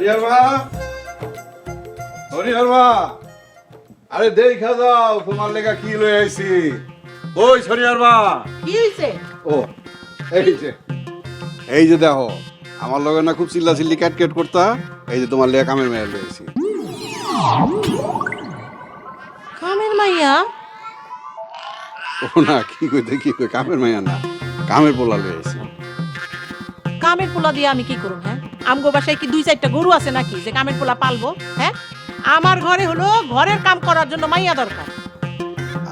হরিহর মা, হরিহর মা, আরে দেখা যাও তোমার লেগা কি লয়ে আইছি। ওই হরিহর মা, কি হইছে? ও এই যে দেখো আমার লগে না খুব চিল্লা চিল্লি ক্যাট ক্যাট করতা, এই যে তোমার লেগা কামের মেয়ে লয়ে আইছি। কামের মাইয়া? ও না, কি কই কামের মাইয়া না, কামের পোলা লয়ে আইছি। কামের পোলা দিয়ে আমি কি করব? হ্যাঁ, আমগো বাসায় কি 2-4টা গরু আছে নাকি যে কামের পোলা পালবো? হ্যাঁ, আমার ঘরে হলো ঘরের কাম করার জন্য মাইয়া দরকার।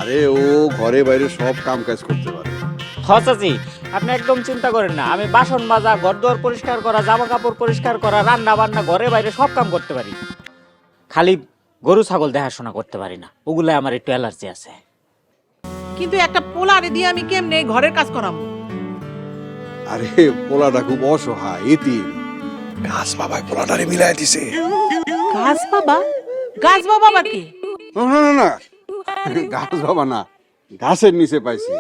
আরে ও ঘরে বাইরে সব কাম কাজ করতে পারে। চাচি, আপনি একদম চিন্তা করেন না। আমি বাসন মাজা, ঘরদোর পরিষ্কার করা, জামা কাপড় পরিষ্কার করা, রান্না বান্না, ঘরে বাইরে সব কাম করতে পারি। খালি গরু ছাগল দেখাশোনা করতে পারি না, ওগুলো আমার একটু অ্যালার্জি আছে। কিন্তু একটা পোলারে দিয়ে আমি কেমনে ঘরের কাজ করাবো? আরে পোলাটা খুব অসহায়, এতিম। গাছ বাবাই পোলাটারে মিলাই দিছে। গাছ বাবা? গাছ বাবা আবার কি? না না না না, গাছ বাবা না, গাছের নিচে পাইছি।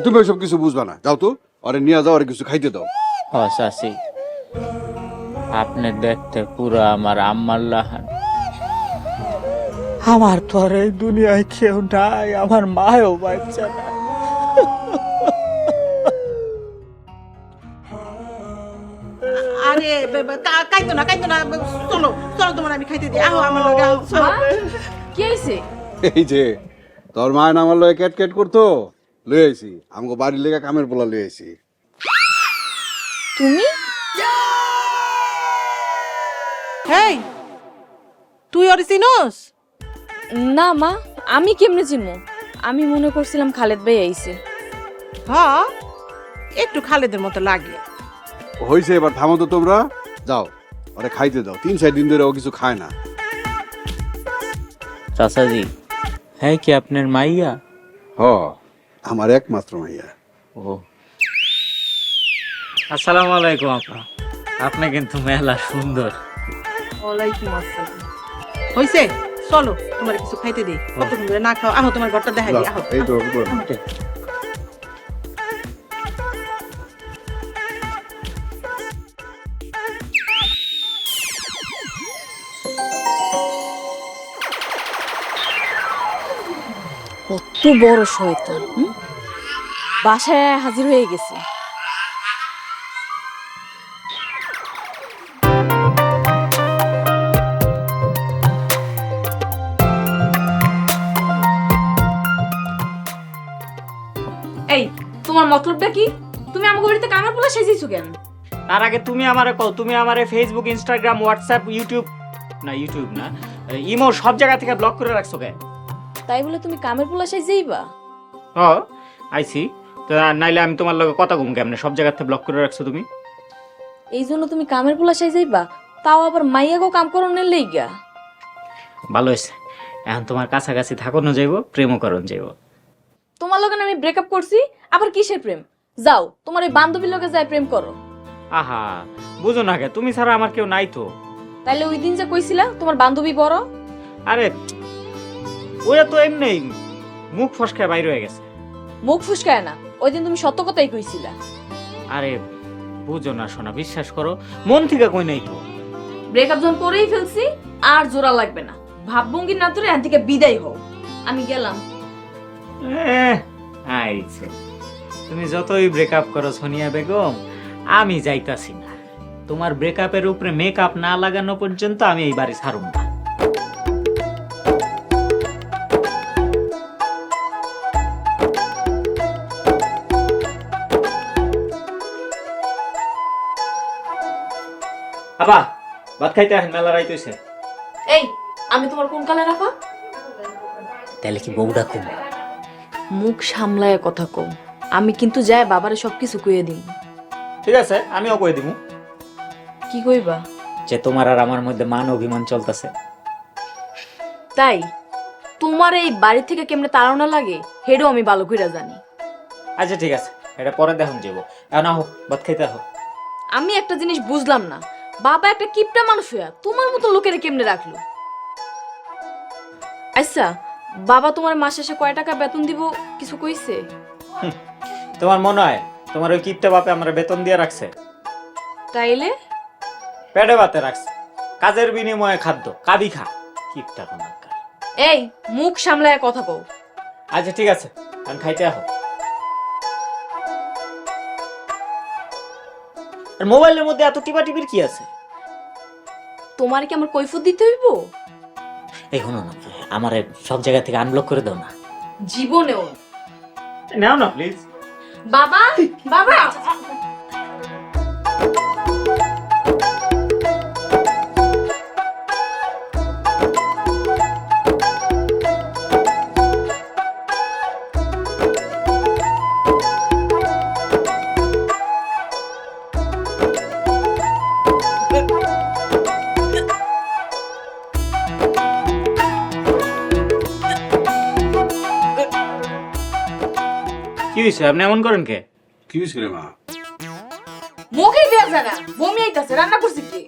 তুমি সব কিছু বুঝবা না, যাও তো আরে নিয়ে যাও, আরে কিছু খাইতে দাও। চাচি, আপনি দেখতে পুরো আমার আম্মার লাহান। আমার তো আর এই দুনিয়ায় কেউ নাই, আমার মায়ও বাচ্চা না। আরে কাইতো না, চলো চলো, তোমার আমি খাইতে দিই। আহো আমার লগে, আহো চলো। কি হইছে? এই যে তোর মায়ের আমার লয়ে ক্যাট ক্যাট করতো, লয়ে আইছি। আমগো বাড়ির লেগা কামের পোলা লয়ে আইছি। তুমি? হেই, তুই ওরে চিনোস? না মা, আমি কেমনে চিনবো? আমি মনে করছিলাম খালেদ ভাই আইছে। হ্যাঁ, একটু খালেদের মতো লাগে। হইছে, এবার থামো তো তোমরা, যাও আরে খাইতে দাও। 3-4 দিন ধরে ও কিছু খায় না। চাচাজি, হ্যাঁ কি আপনার মাইয়া? হ, আমার একমাত্র মাইয়া। ও, আসসালামু আলাইকুম আপা। আপনি কিন্তু মেলা সুন্দর। ওয়ালাইকুম আসসালাম। হইছে, চলো তোমার কিছু খাইতে দিই। কতক্ষণ ধরে না খাও, আহো তোমার ঘরটা দেখাই দিই। আহো এই তো কত বড় শয়তান! বাসায় হাজির হয়ে গেছে। এই, তোমার মতলবটা কি? তুমি আমাকে বাড়িতে কামের পোলা সাজিয়েছো কেন? তার আগে তুমি আমারে কও, তুমি আমারে ফেসবুক, ইনস্টাগ্রাম, হোয়াটসঅ্যাপ, ইউটিউব না, ইমো সব জায়গা থেকে ব্লক করে রাখছো কেন? তাই বলে তুমি কামের পোলা সাজিয়েইবা? আইছি তো, নাইলে আমি তোমার লগে কথা কম কেমনে? সব জায়গা থেকে ব্লক করে রাখছো তুমি। এই জন্য তুমি কামের পোলা সাজিয়েইবা, তাও আবার মাইয়াগো কাম করনের লইগা? ভালো হয়েছে, এখন তোমার কাছাকাছি থাকনো যাইব, প্রেমও করন যাইব। তোমার লগে আমি ব্রেকআপ করছি, আবার কিসের প্রেম? যাও তোমার এই বান্ধবীর লগে যায় প্রেম করো। আহা, বুঝো না কে, তুমি ছাড়া আমার কেউ নাই তো। তাইলে ওই দিন যে কইছিলা তোমার বান্ধবী বড়? আরে ওরা তো এমনি মুখ ফসকায় বাইরে হয়ে গেছে। মুখ ফুসকায় না, ওই দিন তুমি সত্য কথাই কইছিলা। আরে বুঝো না সোনা, বিশ্বাস করো, মন থেকে কই নাই তো। ব্রেকআপ যখন করেই ফেলছি, আর জোড়া লাগবে না। ভাবভঙ্গির না তোরে এখান থেকে বিদায় হও। আমি গেলাম। আইছে, তুমি যতই ব্রেকআপ করো সোনিয়া বেগম, আমি যাইতাছি না। তোমার ব্রেকআপের উপরে মেকআপ না লাগানো পর্যন্ত আমি এই বাড়ি ছাড়ুম না। আপা, ভাত খাইতে আসেন, মেলা রাইত হইছে। এই, আমি তোমার কোন কালে রাখা? তাহলে কি বউডা কম? মুখ সামলায় কথা কম। আমি কিন্তু যাই বাবারে সবকিছু কইয়ে দিই। ঠিক আছে, আমিও কই দিমু। কি কইবা? যে তোমার আর আমার মধ্যে মান অভিমান চলতেছে। তাই তোমার এই বাড়ি থেকে কেমনে তাড়ানো লাগে হেডও আমি ভালো কইরা জানি। আচ্ছা ঠিক আছে, এটা পরে দেখুন যাবো। এখন আহো, ভাত খাইতে আহো। আমি একটা জিনিস বুঝলাম না, বাবা একটা কিপটা মানুষ হইয়া তোমার মতো লোকের কেমনে রাখলো? আচ্ছা, বাবা তোমার মাস শেষে কয় টাকা বেতন দিব কিছু কইছে? তোমার মনে হয় তোমার ওই কিপটা বাপে আমার বেতন দিয়ে রাখছে? তাইলে পেটে ভাতে রাখছে। কাজের বিনিময়ে খাদ্য কাবি খা কিপটা কোন। এই মুখ সামলায় কথা কও। আচ্ছা ঠিক আছে, আমি খাইতে আহ। আর মোবাইলের মধ্যে এত টিপাটিপির কি আছে? তোমার কি আমার কৈফিয়ত দিতে হইব? এই শোনো না, আমার সব জায়গা থেকে আনব্লক করে দাও না। জীবনেও নাও না প্লিজ। বাবা বাবা কি হয়েছে, আপনি এমন করেন কে? কি হয়েছে রে মা? মুখে দেয়া যায় না, বমি আইতাছে। রান্না করছি কি?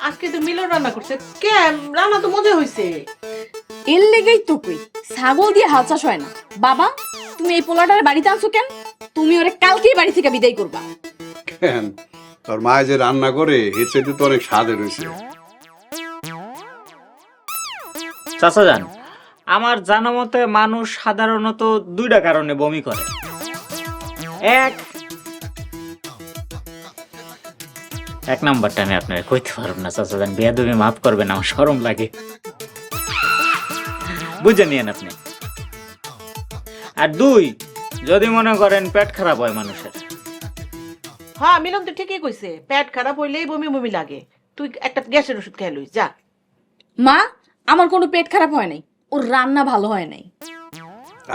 আজকে তো মিলন রান্না করছে। কে রান্না তো মজা হয়েছে। এর লেগেই তো কই ছাগল দিয়ে হাল চাষ হয় না। বাবা তুমি এই পোলাটার বাড়িতে আনছো কেন? তুমি ওরে কালকেই বাড়ি থেকে বিদায় করবা। কেন তোর মা যে রান্না করে এর চাইতে তো অনেক স্বাদের হয়েছে। চাচা যান, আমার জানা মতে মানুষ সাধারণত দুইটা কারণে বমি করে। এক নাম্বারটা আমি আপনার কইতে পারব না চাচা যান, বেয়াদবি মাফ করবেন, আমার শরম লাগে, বুঝে নিয়েন আপনি। আর দুই, যদি মনে করেন পেট খারাপ হয় মানুষের। হ্যাঁ মিলন তো ঠিকই কইছে, পেট খারাপ হইলেই বমি বমি লাগে। তুই একটা গ্যাসের ওষুধ খেয়ে লইস যা। মা আমার কোনো পেট খারাপ হয় নাই, ওর রান্না ভালো হয় নাই।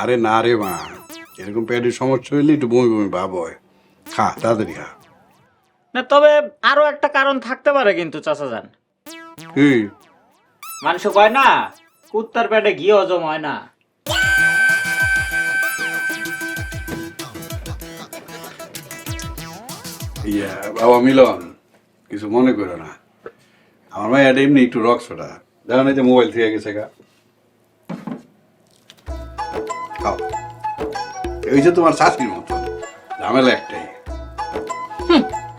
আরে না রে মা, এরকম পেটের সমস্যা হইলে একটু বমি বমি ভাব হয়। খা তাড়াতাড়ি খা। না তবে আরো একটা কারণ থাকতে পারে কিন্তু চাচা যান। কি? মানুষ কয় না কুত্তার পেটে ঘি হজম হয় না। ইয়া বাবা মিলন, কিছু মনে করো না, আমার মায়ের এমনি একটু রক্সটা দেখো না যে মোবাইল থেকে গেছে গা। খাও, এই যে তোমার শাশুড়ির মতো ঝামেলা একটাই।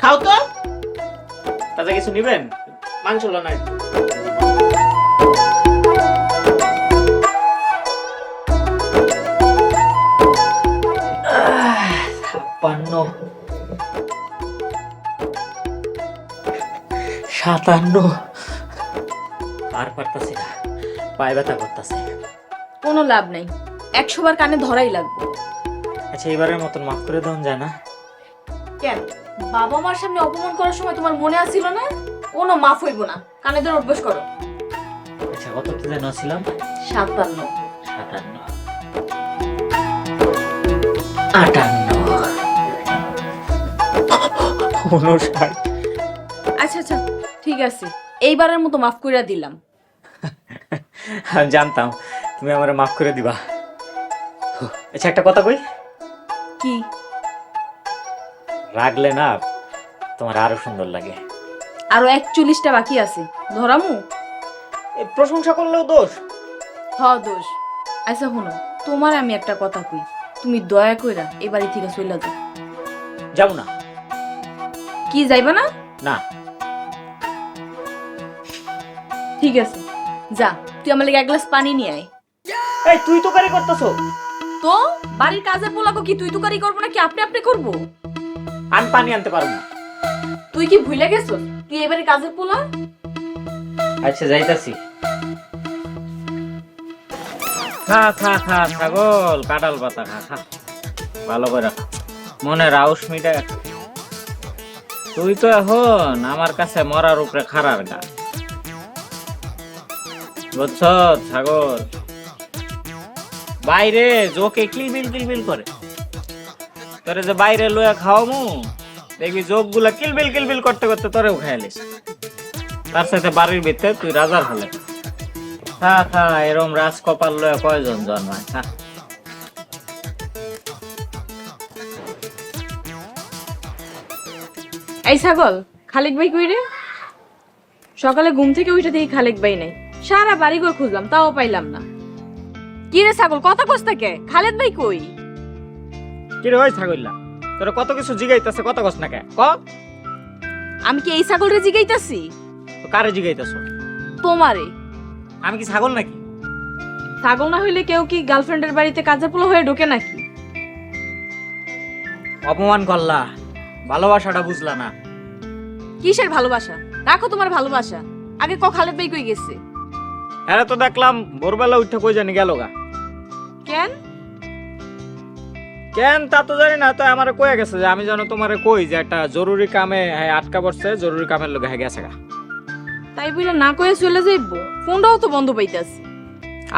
খাও তো। তাতে কিছু নিবেন? মাংস নাই? ছাপ্পান্ন, 57, আর পারতাছি না, পায়ে ব্যথা করতেছে। কোনো লাভ নাই, 100 বার কানে ধরাই লাগবে। আচ্ছা এবারের মতন মাফ করে দেন যায় না? কেন বাবা মার সামনে অপমান করার সময় তোমার মনে আসছিল না? কোনো মাফ হইব না, কানে ধরে অভ্যাস করো। আচ্ছা কত তো যেন ছিলাম? 57, 57, 58, 59। আচ্ছা আচ্ছা ঠিক আছে, এইবারের মতো মাফ কইরা দিলাম। আমি জানতাম তুমি আমারে মাফ করে দিবা। আচ্ছা একটা কথা কই, কি? রাগলে না তোমার আরো সুন্দর লাগে। আরো 41টা বাকি আছে, ধরামু? এই প্রশংসা করলেও দোষ? দোষ। আচ্ছা শোনো, তোমার আমি একটা কথা কই, তুমি দয়া কইরা এই বাড়ি থেকে চলে যাও। যাবো না। কি যাইবা না? না। ঠিক আছে যা, তুই আমার লাগি এক গ্লাস পানি নিয়ে আয়। এই তুই তো কারি করতেছো? তো বাড়ির কাজের পোলাগো কি তুই তুকারি করবো নাকি আপনি আপনি করবো? আমি পানি আনতে পারবো না। তুই কি ভুলে গেছস তুই এবারে কাজের পোলা? আচ্ছা যাইতাছি। খা খা খা ছাগল, কাঁঠাল পাতা খা খা, ভালো করে খা, মনে রাউস মিটা। তুই তো এখন আমার কাছে মরার উপরে খারার গা, বুঝছ ছাগল? বাইরে জোকে কিলবিল কিলবিল করে, তোরে যে বাইরে লইয়া খাওয়ামু দেখবি জোক গুলা কিলবিল কিলবিল করতে করতে তোরেও খাইলিস। তার সাথে বাড়ির ভিতরে তুই রাজার হলে খা খা, এরম রাজ কপাল লইয়া কয়জন জন্মায়, খা। এই ছাগল, খালেক ভাই কই রে? সকালে ঘুম থেকে উঠে দেখি খালেক ভাই নাই, সারা বাড়ি ঘর খুঁজলাম তাও পাইলাম না। কি রে ছাগল, কথা কস থাকে, খালেদ ভাই কই? কি রে ওই ছাগললা, তোরা কত কিছু জিগাইতাছে, কত কস না কে ক? আমি কি এই ছাগল রে জিগাইতাছি? তো কারে জিগাইতেছো? তোমারে। আমি কি ছাগল নাকি? ছাগল না হইলে কেউ কি গার্লফ্রেন্ডের বাড়িতে কাজের পোলা হয়ে ঢোকে নাকি? অপমান করলা, ভালোবাসাটা বুঝলা না। কিসের ভালোবাসা? রাখো তোমার ভালোবাসা। আগে খালেদ ভাই কই গেছে? হ্যাঁ তো দেখলাম ভোরবেলা উঠে কই জানি গেল গা। কেন? কেন তা তো জানি না, তো আমারে কয়ে গেছে যে আমি যেন তোমারে কই যে একটা জরুরি কামে আটকা পড়ছে, জরুরি কামের লোক গেছে গা। তাই বইলা না কয়ে চলে যাইবো? ফোনটাও তো বন্ধ পাইতাছি।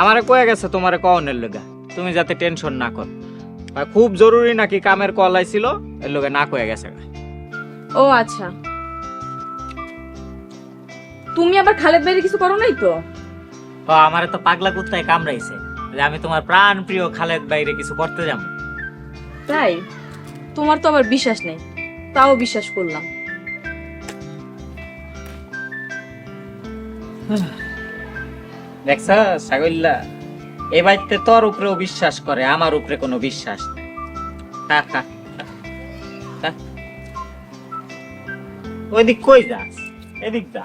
আমারে কয়ে গেছে তোমারে কওনের লোক, তুমি যাতে টেনশন না কর। খুব জরুরি নাকি কামের কল আইছিল, এর লোকে না কয়ে গেছে গা। ও আচ্ছা, তুমি আবার খালেদ ভাইয়ের কিছু করো নাই তো? আমারে তো পাগলা কুত্তায় কামড়াইছে যে আমি তোমার প্রাণ প্রিয় খালেদ ভাইরে কিছু করতে যাবো। তাই? তোমার তো আবার বিশ্বাস নেই, তাও বিশ্বাস করলাম। দেখছ ছাগল্লা, এ বাড়িতে তোর উপরেও বিশ্বাস করে, আমার উপরে কোনো বিশ্বাস নেই। ওইদিক কই যাস? এদিক যা।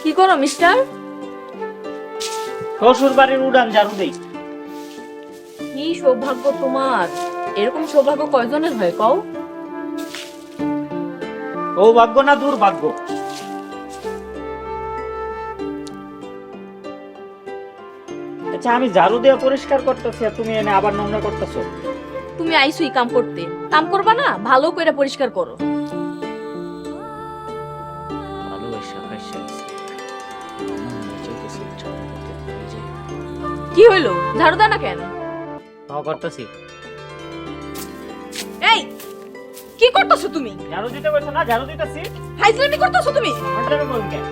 কি করো মিস্টার? শ্বশুর বাড়ির উড়ান ঝাড়ু দেই। কি সৌভাগ্য তোমার! এরকম সৌভাগ্য কয়জনের হয় কও? ও ভাগ্য না দুর্ভাগ্য? আচ্ছা আমি ঝাড়ু দিয়ে পরিষ্কার করতেছি আর তুমি এনে আবার নোংরা করতেছো। তুমি আইসুই কাম করতে, কাম করবা না? ভালো করে পরিষ্কার করো। কি হইলো? ঝাড়ু দাও না কেন? করতেছি। এই কি করতেছো তুমি? ঝাড়ু দিতে বলছো না? ঝাড়ু দিতেছি। ফাইজলামি করতেছো তুমি? হাঁটাবে বল কেন?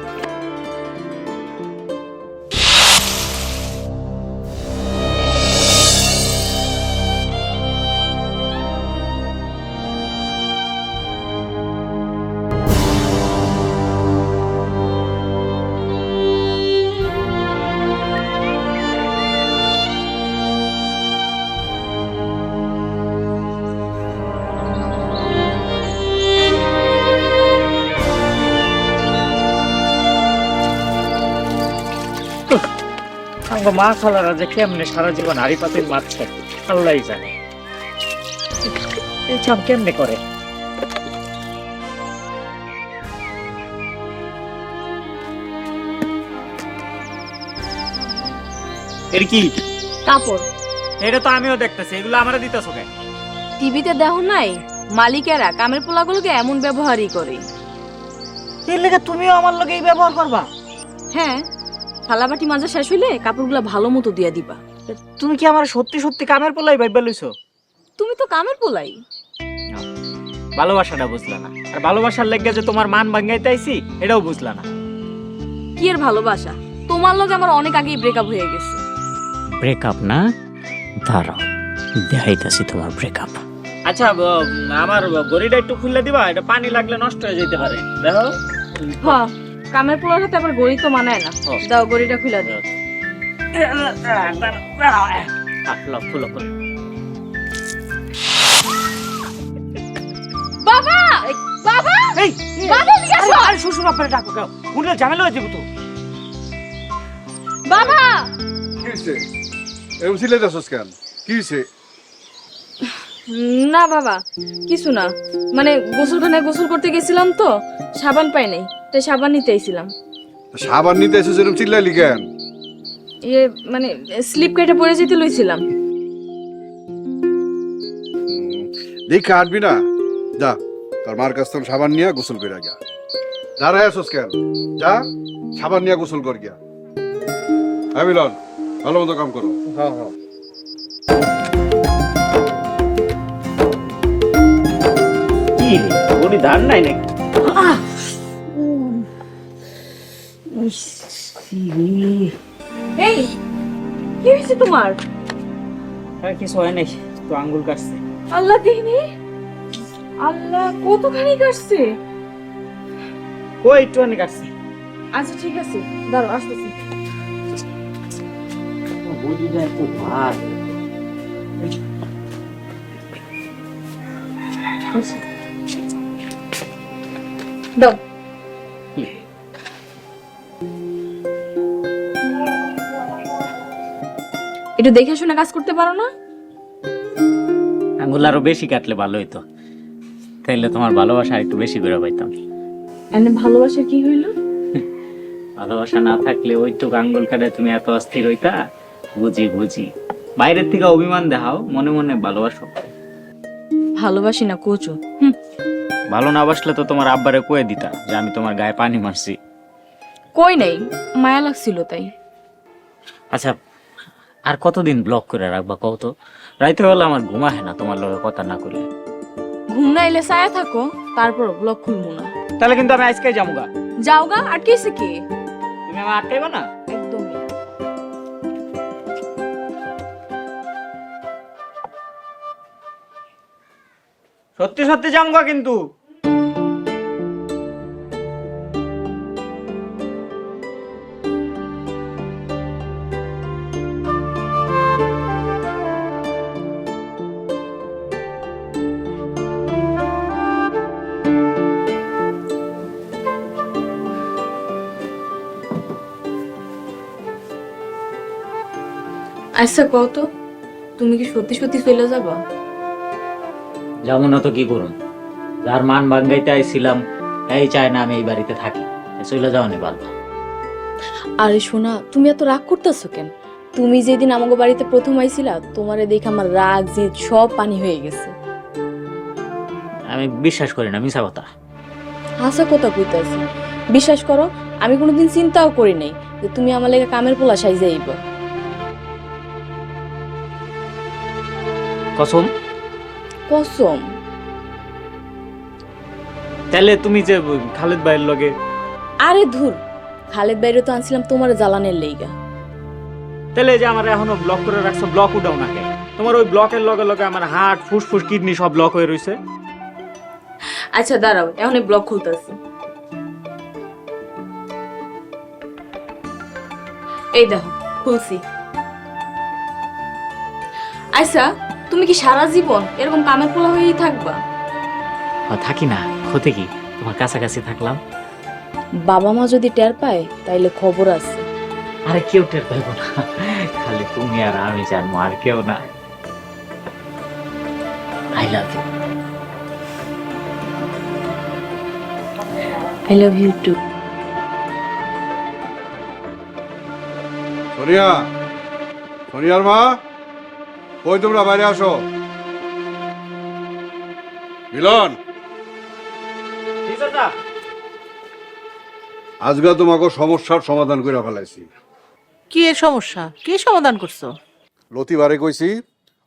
মা খালারা যে কেমনে সারা জীবন হাড়ি পাতিল মারছে আল্লাহই জানে। এই সব কেমনে করে? এর কি কাপড়? এটা তো আমিও দেখতেছি, এগুলো আমারে দিতেছো কেন? টিভিতে দেখো নাই মালিকেরা কামের পোলাগুলোকে এমন ব্যবহারই করে। এর লেগে তুমিও আমার লগে এই ব্যবহার করবা? হ্যাঁ, থালাবাটি মাজা শেষ হইলে কাপড়গুলো ভালো মতো দিয়ে দিবা। তুমি কি আমার সত্যি সত্যি কামের পোলাই ভাইবা লইছো? তুমি তো কামের পোলাই। ভালোবাসাটা বুঝলা না, আর ভালোবাসার লেগে যে তোমার মান ভাঙাইতে আইছি এটাও বুঝলা না। কি এর ভালোবাসা? তোমার লগে আমার অনেক আগেই ব্রেকআপ হয়ে গেছে। ব্রেকআপ না? দাঁড়াও দেখাইতাছি তোমার ব্রেকআপ। আচ্ছা আমার গড়িটা একটু খুলে দিবা, এটা পানি লাগলে নষ্ট হয়ে যেতে পারে। দেখো হ্যাঁ, কামের পোলার হাতে আবার গড়ি তো মানায় না। দাও গড়িটা খুলে দাও। বাবা বাবা এই বাবা এদিকে আসো। আরে শ্বশুর আপনারে ডাকো কেন? উনি ঝামেলা হয়ে যাবে তো। বাবা কি হয়েছে? এরকম সিলেটাস কেন? কি হয়েছে? না বাবা কিছু না, মানে গোসলখানায় গোসল করতে গেছিলাম তো সাবান পাই নাই, তাই সাবান নিতে আইছিলাম। সাবান নিতে এসে যেরকম চিল্লাইলি কেন? ইয়ে মানে স্লিপ কেটে পড়ে যেতে লইছিলাম। দেখে হাঁটবি না, যা তোর মার কাছ থেকে সাবান নিয়ে গোসল করে গিয়া। দাঁড়ায় আসোস কেন? যা সাবান নিয়ে গোসল কর গিয়া। হ্যাঁ মিলন, ভালো মতো কাম করো। হ্যাঁ হ্যাঁ কি রে উনি ধান নাই নাকি? এই কি হয়েছে তোমার? কিছু হয় নাই, তো আঙ্গুল কাটছে। আল্লাহ দিনি আল্লাহ কতখানি কাটছে। কই একটুখানি কাটছি। আচ্ছা ঠিক আছে, দাঁড়াও আসতেছি। বডিটা একটু ভার। দাও। একটু দেখে শুনে কাজ করতে পারো না? আঙ্গুল আরো বেশি কাটলে ভালো হইতো, তাইলে তোমার ভালোবাসা একটু বেশি করে পাইতাম। এনে ভালোবাসা কি হইল? ভালোবাসা না থাকলে ওইটুক আঙ্গুল কাটে তুমি এত অস্থির হইতা? বুঝি বুঝি, বাইরের থেকে অভিমান দেখাও, মনে মনে ভালোবাসো। ভালোবাসি না কোচু। ভালো না বাসলে তো তোমার আব্বারে কয়ে দিতা যে আমি তোমার গায়ে পানি মারছি। কই নাই, মায়া লাগছিল তাই। আচ্ছা, আর কতদিন ব্লক করে রাখবা কও তো? রাইতে বেলা আমার ঘুম আহে না তোমার লগে কথা না করলে। ঘুম না এলে ছায়া থাকো, তারপর ব্লক খুলবো না। তাহলে কিন্তু আমি আজকে যামুগা। যাও গা, আটকেছে কি? তুমি আমার আটকাইবা না? একদমই। সত্যি সত্যি যামুগা কিন্তু। আচ্ছা কত, তুমি কি সত্যি সত্যি চলে যাবা? যাবো না তো কি করুন? যার মান ভাঙ্গাইতে আইছিলাম এই চায় না আমি এই বাড়িতে থাকি, চলে যাওয়া নেই ভালো। আরে শোনা, তুমি এত রাগ করতেছো কেন? তুমি যেদিন আমাকে বাড়িতে প্রথম আইছিলা, তোমারে দেখে আমার রাগ জিদ সব পানি হয়ে গেছে। আমি বিশ্বাস করি না মিছা কথা। হাসা কথা কইতাছি, বিশ্বাস করো, আমি কোনোদিন চিন্তাও করি নাই যে তুমি আমার লেগে কামের পোলা সাইজে আইবা। কসম? কসম। তাহলে তুমি যে খালেদ ভাইয়ের লগে। আরে ধুর, খালেদ বাইরে তো আনছিলাম তোমার জ্বালানের লেগা। তাহলে যে আমার এখনো ব্লক করে রাখছো, ব্লক উঠাও না কেন? তোমার ওই ব্লকের লগে লগে আমার হার্ট, ফুসফুস, কিডনি সব ব্লক হয়ে রইছে। আচ্ছা দাঁড়াও, এখন ব্লক খুলতেছি। এই দেখো খুলছি। আচ্ছা, তুমি কি সারা জীবন এরকম কামের পোলা হয়েই থাকবা? থাকি না, ক্ষতি কি? তোমার কাছাকাছি থাকলাম। বাবা মা যদি টের পায় তাইলে খবর আছে। আরে কেউ টের পাইব না, খালি তুমি আর আমি জানবো, আর কেউ না। I love you. I love you too. Sonia, সোনিয়ার মা, কই তোমরা? বাইরে আসো। মিলন, আজকে তোমাকে সমস্যার সমাধান করে ফেলাইছি। কি এর সমস্যা? কি সমাধান করছো? লতিবারে কইছি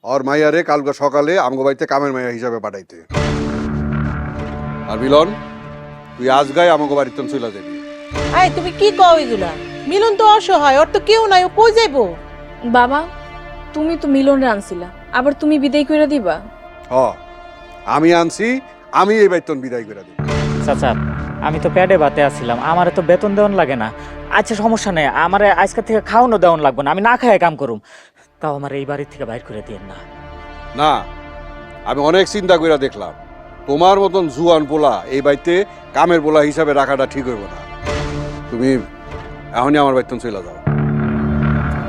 আর মাইয়ারে কালকে সকালে আমগো বাড়িতে কামের মাইয়া হিসাবে পাঠাইতে। আর মিলন, তুই আজগাই আমগো বাড়িতে চলে যাবি। এই তুমি কি কও এগুলা? মিলন তো অসহায়, ওর তো কেউ নাই, ও কই যাইবো? বাবা, তুমি তো মিলনে আনছিলা, আবার তুমি বিদায় করে দিবা? হ, আমি আনছি, আমি এই বেতন বিদায় করে দিই। চাচা, আমি তো পেটে বাতে আসছিলাম, আমারে তো বেতন দেওয়ান লাগে না। আচ্ছা সমস্যা নেই, আমারে আজকে থেকে খাওয়ানো দেওয়ান লাগবে না, আমি না খায় কাম করুম। তাও আমার এই বাড়ির থেকে বাইর করে দিয়েন না। না, আমি অনেক চিন্তা করে দেখলাম, তোমার মতন জুয়ান পোলা এই বাড়িতে কামের পোলা হিসাবে রাখাটা ঠিক হইব না। তুমি এখনই আমার বেতন চলে যাও।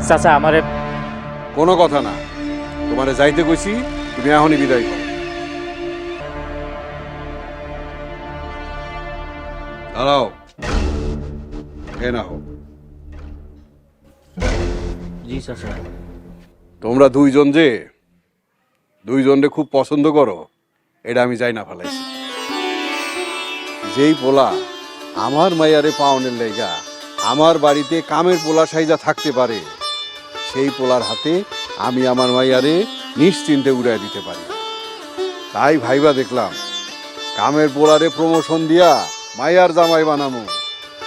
চাচা আমারে। কোনো কথা না, তোমারে যাইতে কইছি, তুমি এখনই বিদায় করো। দাঁড়াও, এ না হোক। জি চাচা। তোমরা দুইজনে খুব পছন্দ করো, এটা আমি যাই না ফেলাইছি। যেই পোলা আমার মাইয়ারে পাওনের লেগা আমার বাড়িতে কামের পোলা সাইজা থাকতে পারে, সেই পোলার হাতে আমি আমার মাইয়ারে নিশ্চিন্তে উড়াই দিতে পারি। তাই ভাইবা দেখলাম কামের পোলারে প্রমোশন দিয়া মাইয়ার জামাই বানামু।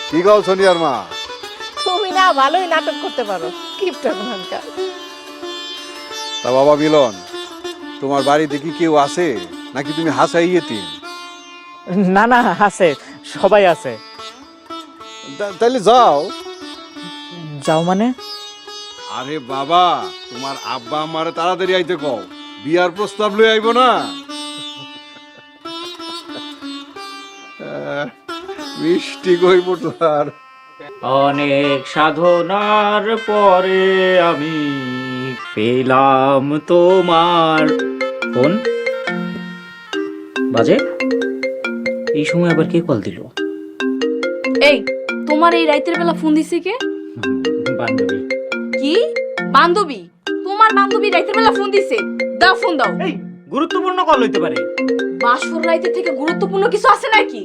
কি গাও সোনিয়ার মা? তুমি না ভালোই নাটক করতে পারো, কিপটা কোনখানকার। তা বাবা মিলন, তোমার বাড়িতে কি কেউ আছে? নাকি তুমি হাসাই ইয়েতিম? না না, আছে, সবাই আছে। তাইলে যাও। যাও মানে? আরে বাবা, তোমার আব্বা আমারে তাড়াতাড়ি আইতে কও, বিয়ার প্রস্তাব লই আইব না। মিষ্টি কইব তোর। অনেক সাধনার পরে আমি পেলাম তোমার ফোন বাজে। এই সময় আবার কে কল দিল? এই তোমার এই রাইতের বেলা ফোন দিছে কে? বান্ধবী। কি বান্ধবী? তোমার বান্ধবী রাইতের বেলা ফোন দিছে? দাও ফোন দাও। এই গুরুত্বপূর্ণ কল হইতে পারে। বাসর রাইতের থেকে গুরুত্বপূর্ণ কিছু আছে নাকি?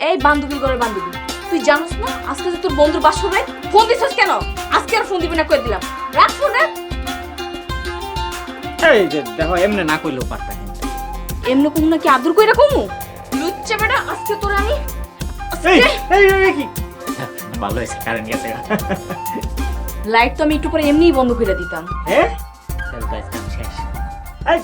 এই বান্ধবীর ঘরের বান্ধবী, তুই জানিস না আজকে যে তোর বন্ধুর বাসর রাইত? ফোন দিছিস কেন? আজকে আর ফোন দিবি না কই দিলাম। রাখ ফোন রাখ। এই যে দেখো, এমনি না কইলেও পারতা কিন্তু। এমনি কমু নাকি আদর কইরা কমু? লুচ্চা বেটা, আজকে তোর আমি এই এই এই কি ভালো হয়েছে, কারেন্ট গেছে। লাইট তো আমি একটু পরে এমনিই বন্ধ করে দিতাম। হ্যাঁ, চল তো আজকে শেষ। এই